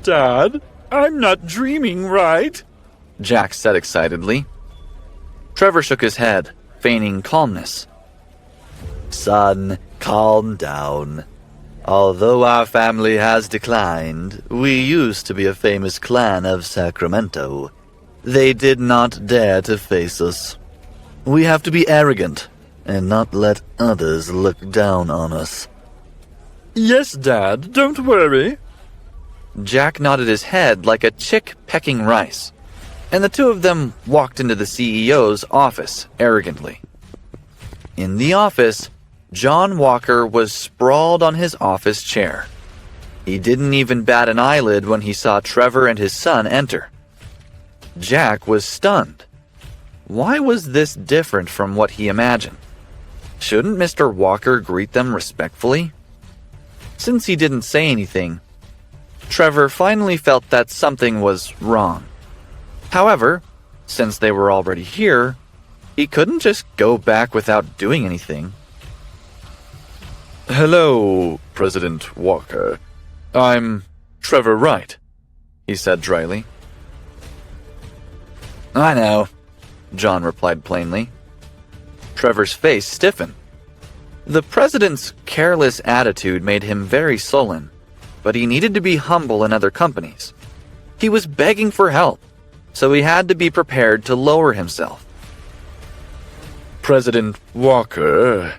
Dad, I'm not dreaming, right? Jack said excitedly. Trevor shook his head, feigning calmness. Son, calm down. Although our family has declined, we used to be a famous clan of Sacramento. They did not dare to face us. We have to be arrogant and not let others look down on us. Yes, Dad, don't worry. Jack nodded his head like a chick pecking rice, and the two of them walked into the CEO's office arrogantly. In the office, John Walker was sprawled on his office chair. He didn't even bat an eyelid when he saw Trevor and his son enter. Jack was stunned. Why was this different from what he imagined? Shouldn't Mr. Walker greet them respectfully? Since he didn't say anything, Trevor finally felt that something was wrong. However, since they were already here, he couldn't just go back without doing anything. Hello, President Walker. I'm Trevor Wright, he said dryly. I know, John replied plainly. Trevor's face stiffened. The president's careless attitude made him very sullen, but he needed to be humble in other companies. He was begging for help, so he had to be prepared to lower himself. President Walker,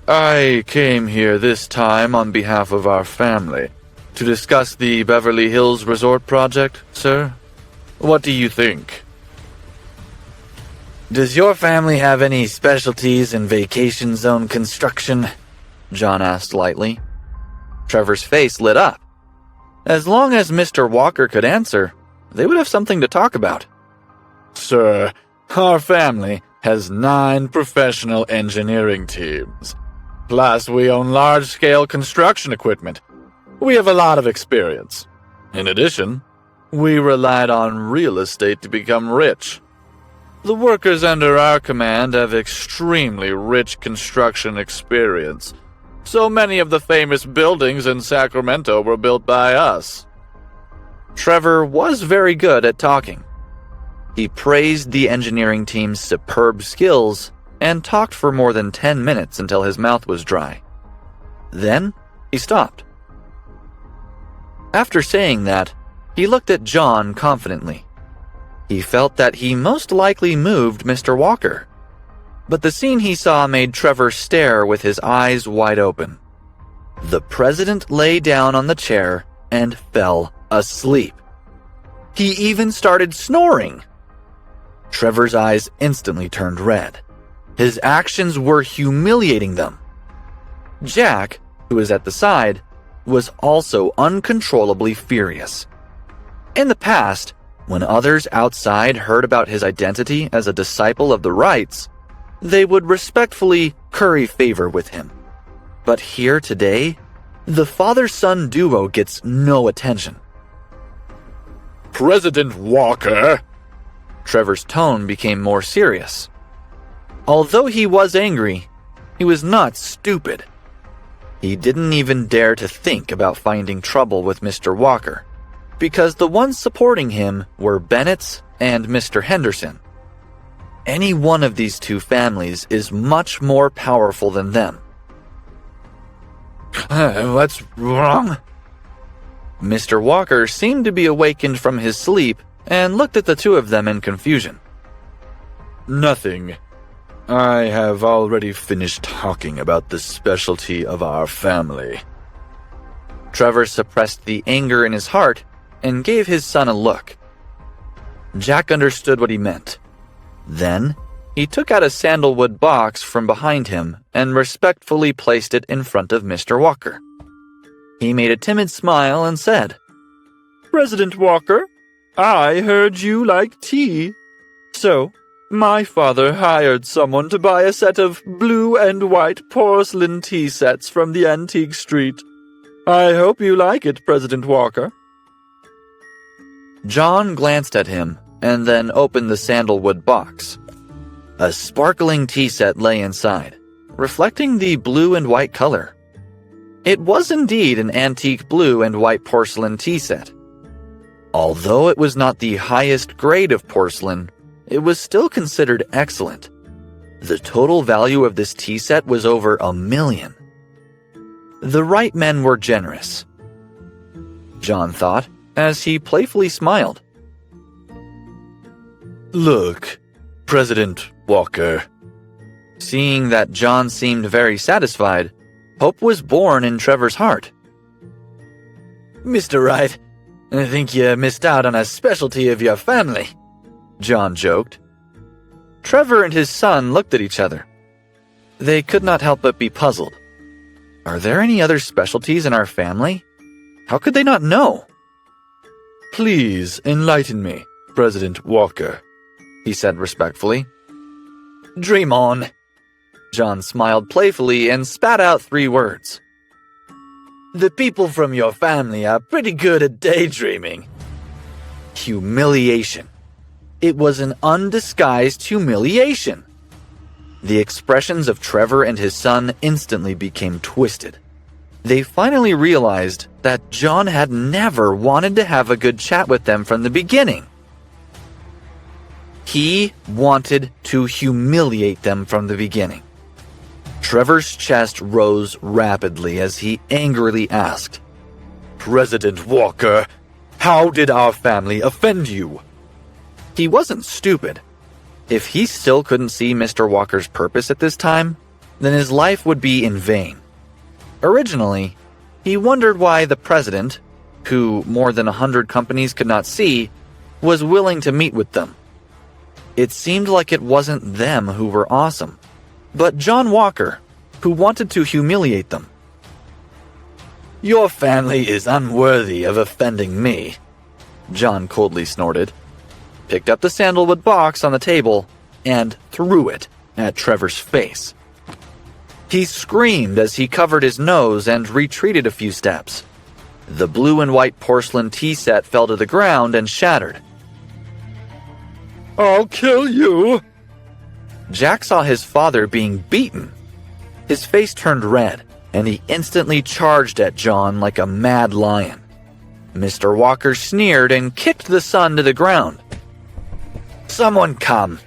I came here this time on behalf of our family to discuss the Beverly Hills Resort project, sir. What do you think? Does your family have any specialties in vacation zone construction? John asked lightly. Trevor's face lit up. As long as Mr. Walker could answer, they would have something to talk about. Sir, our family has 9 professional engineering teams. Plus, we own large-scale construction equipment. We have a lot of experience. In addition, we relied on real estate to become rich. The workers under our command have extremely rich construction experience. So many of the famous buildings in Sacramento were built by us. Trevor was very good at talking. He praised the engineering team's superb skills and talked for more than 10 minutes until his mouth was dry. Then, he stopped. After saying that, he looked at John confidently. He felt that he most likely moved Mr. Walker. But the scene he saw made Trevor stare with his eyes wide open. The president lay down on the chair and fell asleep. He even started snoring. Trevor's eyes instantly turned red. His actions were humiliating them. Jack, who was at the side, was also uncontrollably furious. In the past, when others outside heard about his identity as a disciple of the Wrights, they would respectfully curry favor with him. But here today, the father-son duo gets no attention. President Walker! Trevor's tone became more serious. Although he was angry, he was not stupid. He didn't even dare to think about finding trouble with Mr. Walker, because the ones supporting him were Bennett's and Mr. Henderson. Any one of these two families is much more powerful than them. What's wrong? Mr. Walker seemed to be awakened from his sleep and looked at the two of them in confusion. Nothing. I have already finished talking about the specialty of our family. Trevor suppressed the anger in his heart and gave his son a look. Jack understood what he meant. Then, he took out a sandalwood box from behind him and respectfully placed it in front of Mr. Walker. He made a timid smile and said, President Walker, I heard you like tea. So, my father hired someone to buy a set of blue and white porcelain tea sets from the antique street. I hope you like it, President Walker. John glanced at him and then opened the sandalwood box. A sparkling tea set lay inside, reflecting the blue and white color. It was indeed an antique blue and white porcelain tea set. Although it was not the highest grade of porcelain, it was still considered excellent. The total value of this tea set was over $1 million. The Wright men were generous, John thought, as he playfully smiled. Look, President Walker. Seeing that John seemed very satisfied, hope was born in Trevor's heart. Mr. Wright, I think you missed out on a specialty of your family, John joked. Trevor and his son looked at each other. They could not help but be puzzled. Are there any other specialties in our family? How could they not know? Please enlighten me, President Walker, he said respectfully. Dream on. John smiled playfully and spat out 3 words. The people from your family are pretty good at daydreaming. Humiliation. It was an undisguised humiliation. The expressions of Trevor and his son instantly became twisted. They finally realized that John had never wanted to have a good chat with them from the beginning. He wanted to humiliate them from the beginning. Trevor's chest rose rapidly as he angrily asked, President Walker, how did our family offend you? He wasn't stupid. If he still couldn't see Mr. Walker's purpose at this time, then his life would be in vain. Originally, he wondered why the president, who more than 100 companies could not see, was willing to meet with them. It seemed like it wasn't them who were awesome, but John Walker, who wanted to humiliate them. Your family is unworthy of offending me, John coldly snorted, picked up the sandalwood box on the table, and threw it at Trevor's face. He screamed as he covered his nose and retreated a few steps. The blue and white porcelain tea set fell to the ground and shattered. I'll kill you! Jack saw his father being beaten. His face turned red, and he instantly charged at John like a mad lion. Mr. Walker sneered and kicked the son to the ground. Someone come!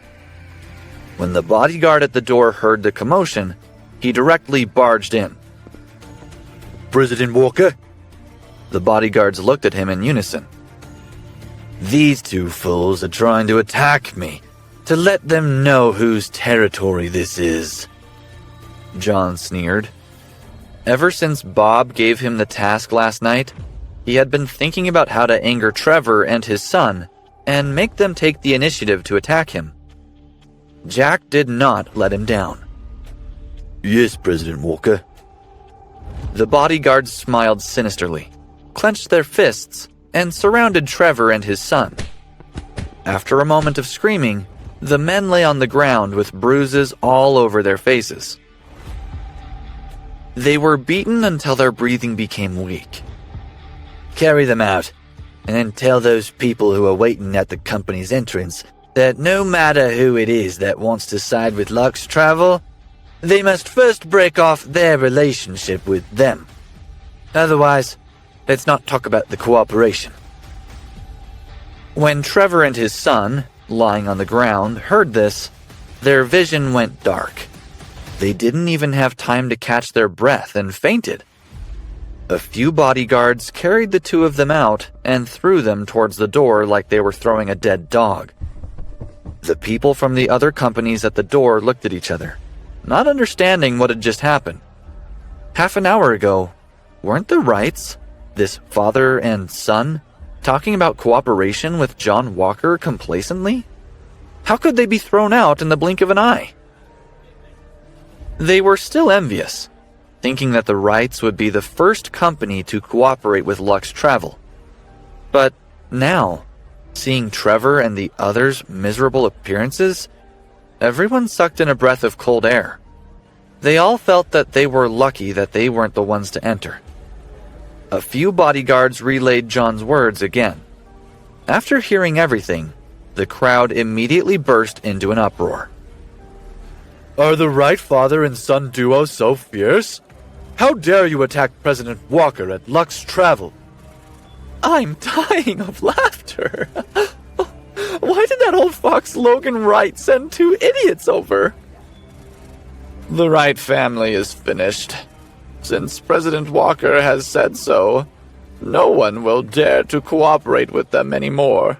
When the bodyguard at the door heard the commotion, he directly barged in. President Walker? The bodyguards looked at him in unison. These 2 fools are trying to attack me, to let them know whose territory this is. John sneered. Ever since Bob gave him the task last night, he had been thinking about how to anger Trevor and his son and make them take the initiative to attack him. Jack did not let him down. Yes, President Walker. The bodyguards smiled sinisterly, clenched their fists, and surrounded Trevor and his son. After a moment of screaming, the men lay on the ground with bruises all over their faces. They were beaten until their breathing became weak. Carry them out, and then tell those people who are waiting at the company's entrance that no matter who it is that wants to side with Lux Travel, they must first break off their relationship with them. Otherwise, let's not talk about the cooperation. When Trevor and his son, lying on the ground, heard this, their vision went dark. They didn't even have time to catch their breath and fainted. A few bodyguards carried the 2 of them out and threw them towards the door like they were throwing a dead dog. The people from the other companies at the door looked at each other, not understanding what had just happened. Half an hour ago, weren't the Wrights, this father and son, talking about cooperation with John Walker complacently? How could they be thrown out in the blink of an eye? They were still envious, thinking that the Wrights would be the first company to cooperate with Lux Travel. But now, seeing Trevor and the others' miserable appearances, everyone sucked in a breath of cold air. They all felt that they were lucky that they weren't the ones to enter. A few bodyguards relayed John's words again. After hearing everything, the crowd immediately burst into an uproar. Are the Wright father and son duo so fierce? How dare you attack President Walker at Lux Travel? I'm dying of laughter. Why did that old fox Logan Wright send 2 idiots over? The Wright family is finished. Since President Walker has said so, no one will dare to cooperate with them anymore.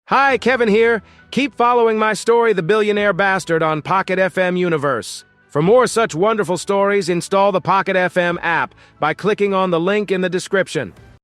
Hi, Kevin here. Keep following my story, The Billionaire Bastard, on Pocket FM Universe. For more such wonderful stories, install the Pocket FM app by clicking on the link in the description.